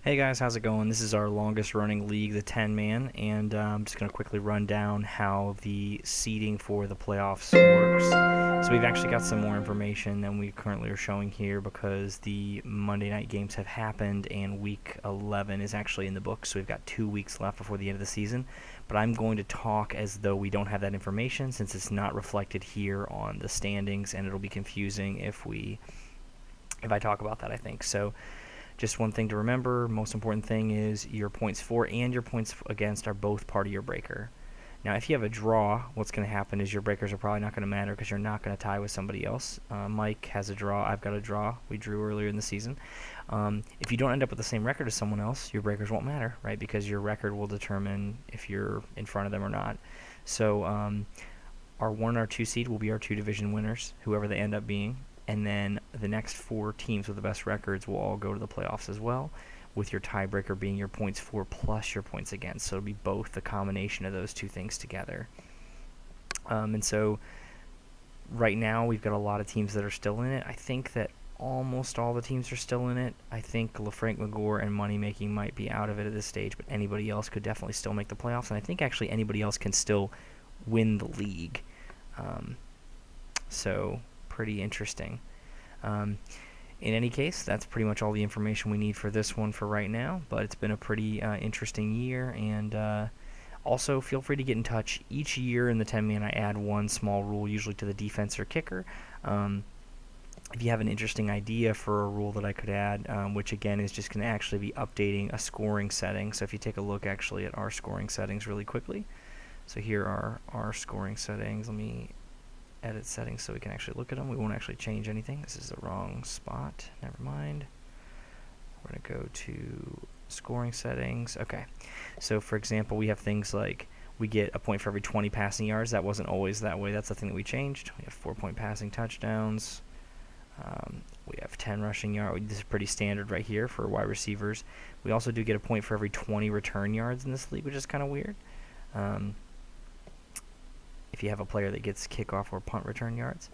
Hey guys, how's it going? This is our longest running league, the 10 man, and I'm just going to quickly run down how the seeding for the playoffs works. So we've actually got some more information than we currently are showing here because the Monday night games have happened and week 11 is actually in the books. So we've got 2 weeks left before the end of the season. But I'm going to talk as though we don't have that information since it's not reflected here on the standings, and it'll be confusing if I talk about that, I think. So just one thing to remember, most important thing is your points for and your points against are both part of your breaker. Now, if you have a draw, what's going to happen is your breakers are probably not going to matter because you're not going to tie with somebody else. Mike has a draw. I've got a draw. We drew earlier in the season. If you don't end up with the same record as someone else, your breakers won't matter, right? Because your record will determine if you're in front of them or not. So our 1 or 2 seed will be our 2 division winners, whoever they end up being. And then the next 4 teams with the best records will all go to the playoffs as well, with your tiebreaker being your points for plus your points against. So it'll be both the combination of those 2 things together. And so right now we've got a lot of teams that are still in it. I think that almost all the teams are still in it. I think LaFranc McGore and Money Making might be out of it at this stage, but anybody else could definitely still make the playoffs. And I think actually anybody else can still win the league. So pretty interesting. In any case, that's pretty much all the information we need for this one for right now, but it's been a pretty interesting year, and also feel free to get in touch. Each year in the 10-man I add one small rule, usually to the defense or kicker. If you have an interesting idea for a rule that I could add, which again is just going to actually be updating a scoring setting. So if you take a look actually at our scoring settings really quickly. So here are our scoring settings. Let me edit settings so we can actually look at them. We won't actually change anything. This is the wrong spot. Never mind. We're going to go to scoring settings. Okay. So for example, we have things like we get a point for every 20 passing yards. That wasn't always that way. That's the thing that we changed. We have 4-point passing touchdowns. We have 10 rushing yards. This is pretty standard right here for wide receivers. We also do get a point for every 20 return yards in this league, which is kind of weird. If you have a player that gets kickoff or punt return yards.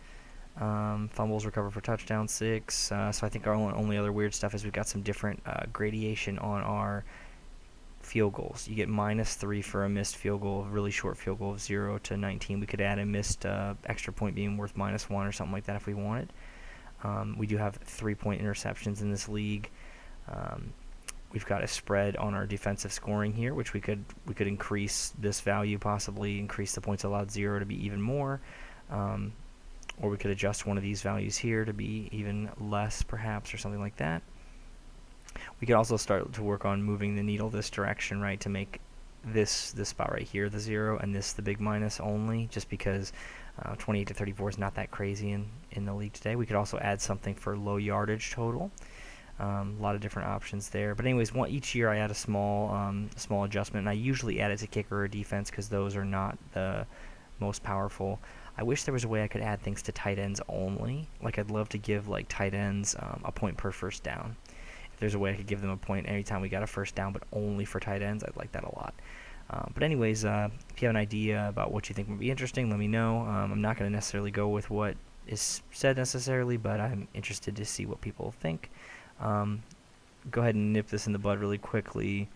Fumbles recovered for touchdown, 6. So I think our only other weird stuff is we've got some different gradation on our field goals. You get -3 for a missed field goal, a really short field goal of 0 to 19. We could add a missed extra point being worth -1 or something like that if we wanted. We do have 3-point interceptions in this league. We've got a spread on our defensive scoring here, which we could increase this value, possibly increase the points allowed 0 to be even more, or we could adjust one of these values here to be even less, perhaps, or something like that. We could also start to work on moving the needle this direction, right, to make this spot right here the 0 and this the big minus only, just because 28 to 34 is not that crazy in the league today. We could also add something for low yardage total. A lot of different options there. But anyways, each year I add a small adjustment, and I usually add it to kicker or defense because those are not the most powerful. I wish there was a way I could add things to tight ends only. Like I'd love to give like tight ends a point per first down. If there's a way I could give them a point anytime we got a first down, but only for tight ends, I'd like that a lot. But anyways, if you have an idea about what you think would be interesting, let me know. I'm not going to necessarily go with what is said necessarily, but I'm interested to see what people think. Go ahead and nip this in the bud really quickly.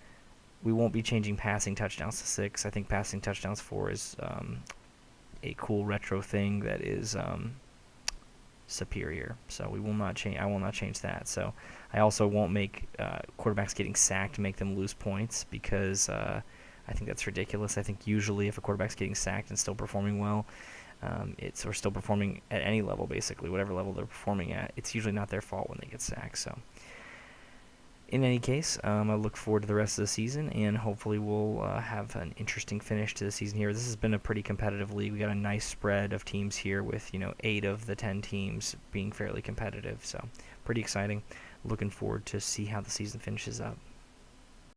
We won't be changing passing touchdowns to 6. I think passing touchdowns 4 is a cool retro thing that is superior. So we will not change. I will not change that. So I also won't make quarterbacks getting sacked make them lose points because I think that's ridiculous. I think usually if a quarterback's getting sacked and still performing well, or still performing at any level, basically, whatever level they're performing at, it's usually not their fault when they get sacked. So in any case, I look forward to the rest of the season, and hopefully we'll have an interesting finish to the season here. This has been a pretty competitive league. We got a nice spread of teams here with 8 of the 10 teams being fairly competitive. So pretty exciting. Looking forward to see how the season finishes up.